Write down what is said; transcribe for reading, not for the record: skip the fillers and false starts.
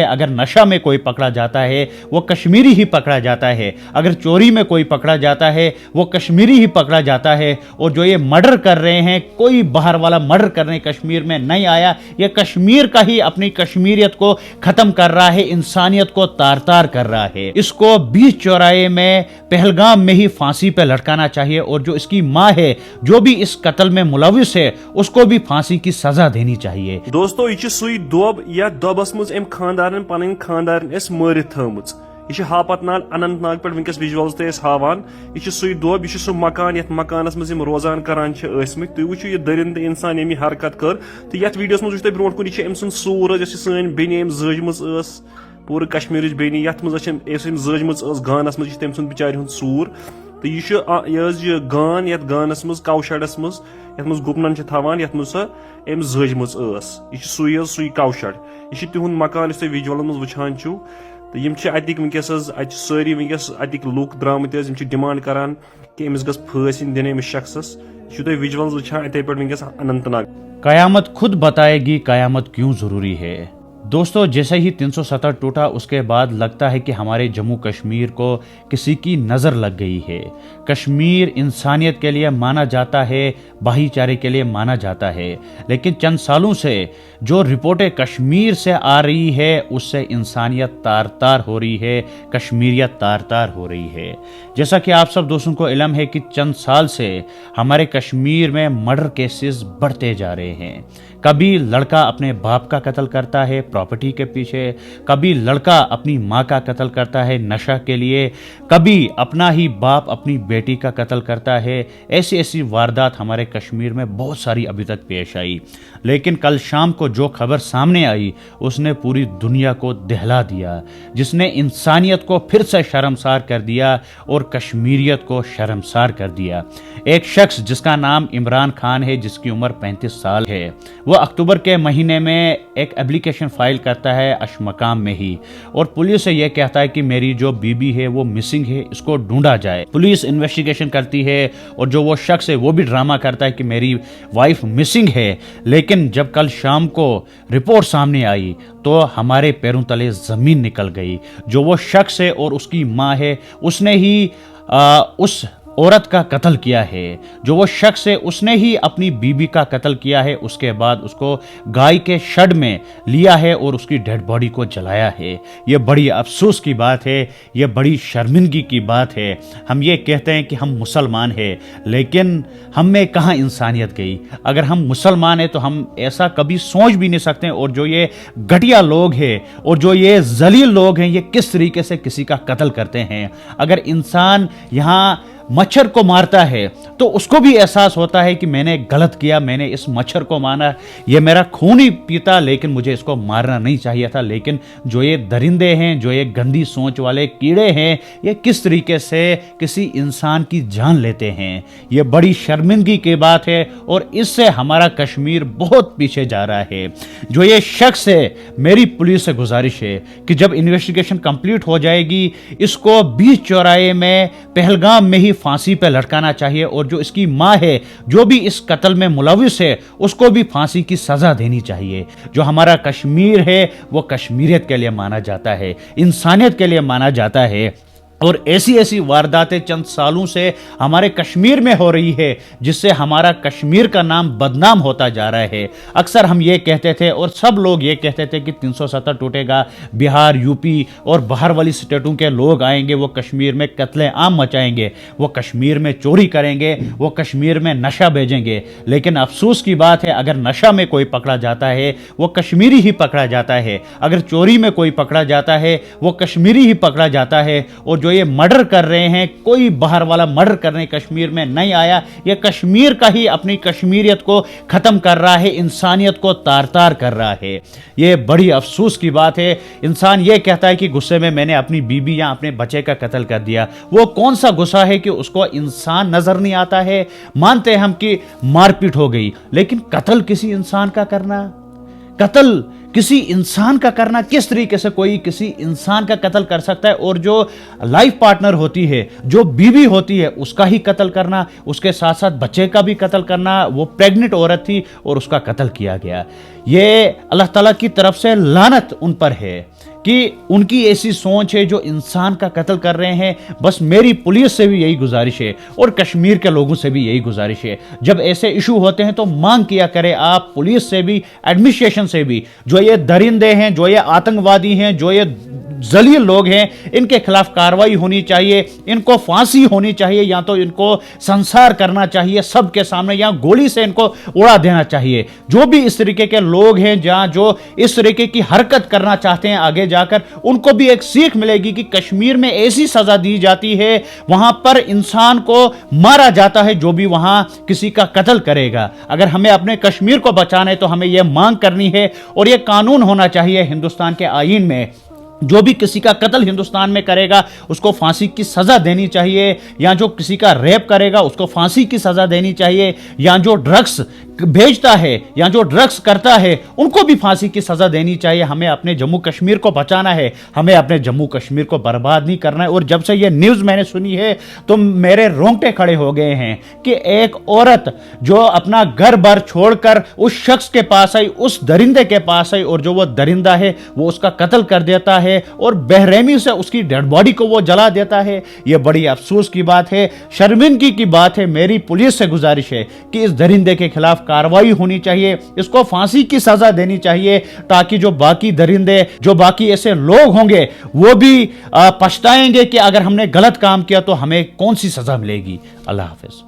अगर नशा में कोई पकड़ा जाता है वो कश्मीरी ही पकड़ा जाता है, अगर चोरी में कोई पकड़ा जाता है वो कश्मीरी ही पकड़ा जाता है। और जो ये मर्डर कर रहे हैं, कोई बाहर वाला मर्डर करने कश्मीर में नहीं आया, ये कश्मीर का ही अपनी कश्मीरियत को खत्म कर रहा है, इंसानियत को तार तार कर रहा है। इसको बीच चौराहे में पहलगाम में ही फांसी पे लटकाना चाहिए और जो इसकी माँ है, जो भी इस कत्ल में मुलविस है, उसको भी फांसी की सजा देनी चाहिए। दोस्तों यह सुई दोब या दोबस मज अम खानदारन पन खानदारन मरित थमुच, यह हापत नाल अनंत नाग पे वनकस विजुअल्स ते हावान। यह सुई दोब, यह सह मकान यथ मकानस मज रोजान करान ٲسۍमٕتۍ। तुम वो यह दरिंद इंसान यम हरकत कर तो ये वीडियोस मज वो ब्रो कुन अम सुन सूर सन बेन अम जजम पूरे कश्मीर बेनी यथ मज जजम गानस मज तम सुन बिचार सूर। तो यह गान यथ गानस मज कौशड़स मज यथ मज गुपनन थवान यथ मज अम जजम यह सुई कौशड़, यह तिहुंद मकान तुम विजुअल मज वुचान छो। तो यम अतिक वनकस सारी वनकस अतिक लूक द्रामत डिमांड करान कि अमिस गस फांसी दिन अमिस शख्सस। यह तुम विजुअल्स वुचान इथे पे वनकस अनंतनाग। कयामत खुद बताएगी कयामत क्यों जरूरी है। दोस्तों, जैसे ही 370 टूटा उसके बाद लगता है कि हमारे जम्मू कश्मीर को किसी की नज़र लग गई है। कश्मीर इंसानियत के लिए माना जाता है, भाईचारे के लिए माना जाता है, लेकिन चंद सालों से जो रिपोर्टें कश्मीर से आ रही है उससे इंसानियत तार तार हो रही है, कश्मीरियत तार तार हो रही है। जैसा कि आप सब दोस्तों को इल्म है कि चंद साल से हमारे कश्मीर में मर्डर केसेस बढ़ते जा रहे हैं। कभी लड़का अपने बाप का कत्ल करता है प्रॉपर्टी के पीछे, कभी लड़का अपनी माँ का कत्ल करता है नशा के लिए, कभी अपना ही बाप अपनी बेटी का कत्ल करता है। ऐसी ऐसी वारदात हमारे कश्मीर में बहुत सारी अभी तक पेश आई, लेकिन कल शाम को जो खबर सामने आई उसने पूरी दुनिया को दहला दिया, जिसने इंसानियत को फिर से शर्मसार कर दिया और कश्मीरियत को शर्मसार कर दिया। एक शख्स जिसका नाम इमरान खान है, जिसकी उम्र 35 साल है, वो अक्टूबर के महीने में एक एप्लीकेशन फाइल करता है अशमकाम में ही, और पुलिस से यह कहता है कि मेरी जो बीबी है वो मिसिंग है, इसको ढूंढा जाए। पुलिस इन्वेस्टिगेशन करती है और जो वो शख्स है वो भी ड्रामा करता है कि मेरी वाइफ मिसिंग है। लेकिन जब कल शाम को रिपोर्ट सामने आई तो हमारे पैरों तले जमीन निकल गई। जो वो शख्स है और उसकी माँ है, उसने ही उस औरत का कत्ल किया है। जो वो शख्स है उसने ही अपनी बीबी का कत्ल किया है। उसके बाद उसको गाय के शड में लिया है और उसकी डेड बॉडी को जलाया है। ये बड़ी अफसोस की बात है, ये बड़ी शर्मिंदगी की बात है। हम ये कहते हैं कि हम मुसलमान हैं, लेकिन हम में कहाँ इंसानियत गई। अगर हम मुसलमान हैं तो हम ऐसा कभी सोच भी नहीं सकते। और जो ये घटिया लोग हैं और जो ये जलील लोग हैं, ये किस तरीके से किसी का कत्ल करते हैं। अगर इंसान यहाँ मच्छर को मारता है तो उसको भी एहसास होता है कि मैंने गलत किया, मैंने इस मच्छर को मारा, ये मेरा खून ही पीता, लेकिन मुझे इसको मारना नहीं चाहिए था। लेकिन जो ये दरिंदे हैं, जो ये गंदी सोच वाले कीड़े हैं, ये किस तरीके से किसी इंसान की जान लेते हैं, ये बड़ी शर्मिंदगी की बात है। और इससे हमारा कश्मीर बहुत पीछे जा रहा है। जो ये शख्स है, मेरी पुलिस से गुजारिश है कि जब इन्वेस्टिगेशन कंप्लीट हो जाएगी, इसको बीच चौराहे में पहलगाम में ही फांसी पे लटकाना चाहिए और जो इसकी माँ है, जो भी इस कत्ल में मुलविस है, उसको भी फांसी की सजा देनी चाहिए। जो हमारा कश्मीर है वो कश्मीरियत के लिए माना जाता है, इंसानियत के लिए माना जाता है। और ऐसी ऐसी वारदातें चंद सालों से हमारे कश्मीर में हो रही है, जिससे हमारा कश्मीर का नाम बदनाम होता जा रहा है। अक्सर हम ये कहते थे और सब लोग ये कहते थे कि 370 टूटेगा, बिहार, यूपी और बाहर वाली स्टेटों के लोग आएंगे, वो कश्मीर में कत्ले आम मचाएंगे, वो कश्मीर में चोरी करेंगे, वो कश्मीर में नशा भेजेंगे। लेकिन अफसोस की बात है, अगर नशा में कोई पकड़ा जाता है वो कश्मीरी ही पकड़ा जाता है, अगर चोरी में कोई पकड़ा जाता है वो कश्मीरी ही पकड़ा जाता है। और जो ये मर्डर कर रहे हैं, कोई बाहर वाला मर्डर करने कश्मीर में नहीं आया, ये कश्मीर का ही अपनी कश्मीरियत को खत्म कर रहा है, इंसानियत को तार तार कर रहा है। ये बड़ी अफसोस की बात है। इंसान ये कहता है कि गुस्से में मैंने अपनी बीबी या अपने बच्चे का कत्ल कर दिया। वो कौन सा गुस्सा है कि उसको इंसान नजर नहीं आता है। मानते हैं हम कि मारपीट हो गई, लेकिन कत्ल किसी इंसान का करना, कत्ल किसी इंसान का करना, किस तरीके से कोई किसी इंसान का कत्ल कर सकता है। और जो लाइफ पार्टनर होती है, जो बीवी होती है, उसका ही कत्ल करना, उसके साथ साथ बच्चे का भी कत्ल करना। वो प्रेग्नेंट औरत थी और उसका कत्ल किया गया। ये अल्लाह ताला की तरफ से लानत उन पर है। کہ ان کی ایسی سوچ ہے جو انسان کا قتل کر رہے ہیں. بس میری پولیس سے بھی یہی گزارش ہے اور کشمیر کے لوگوں سے بھی یہی گزارش ہے, جب ایسے ایشو ہوتے ہیں تو مانگ کیا کرے آپ پولیس سے بھی, ایڈمنسٹریشن سے بھی, جو یہ درندے ہیں, جو یہ آتنکوادی ہیں, جو یہ ذلیل لوگ ہیں, ان کے خلاف کاروائی ہونی چاہیے, ان کو پھانسی ہونی چاہیے, یا تو ان کو سنسار کرنا چاہیے سب کے سامنے, یا گولی سے ان کو اڑا دینا چاہیے. جو بھی اس طریقے کے لوگ ہیں جہاں جو اس طریقے کی حرکت کرنا چاہتے ہیں آگے جا کر, ان کو بھی ایک سیکھ ملے گی کہ کشمیر میں ایسی سزا دی جاتی ہے, وہاں پر انسان کو مارا جاتا ہے جو بھی وہاں کسی کا قتل کرے گا. اگر ہمیں اپنے کشمیر کو بچانا ہے تو ہمیں یہ مانگ کرنی ہے, اور یہ قانون ہونا چاہیے ہندوستان کے آئین میں, جو بھی کسی کا قتل ہندوستان میں کرے گا اس کو پھانسی کی سزا دینی چاہیے, یا جو کسی کا ریپ کرے گا اس کو پھانسی کی سزا دینی چاہیے, یا جو ڈرگس بھیجتا ہے یا جو ڈرگس کرتا ہے ان کو بھی پھانسی کی سزا دینی چاہیے. ہمیں اپنے جموں کشمیر کو بچانا ہے, ہمیں اپنے جموں کشمیر کو برباد نہیں کرنا ہے. اور جب سے یہ نیوز میں نے سنی ہے تو میرے رونگٹے کھڑے ہو گئے ہیں کہ ایک عورت جو اپنا گھر بار چھوڑ کر اس شخص کے پاس آئی, اس درندے کے پاس آئی, اور جو وہ درندہ ہے وہ اس کا قتل کر دیتا ہے اور بہرحمی سے اس کی ڈیڈ باڈی کو وہ جلا دیتا ہے. یہ بڑی افسوس کی بات ہے, شرمندگی کی بات ہے. میری پولیس سے گزارش ہے کہ اس درندے کے خلاف کاروائی ہونی چاہیے, اس کو پھانسی کی سزا دینی چاہیے, تاکہ جو باقی درندے, جو باقی ایسے لوگ ہوں گے وہ بھی پچھتائیں گے کہ اگر ہم نے غلط کام کیا تو ہمیں کون سی سزا ملے گی. اللہ حافظ.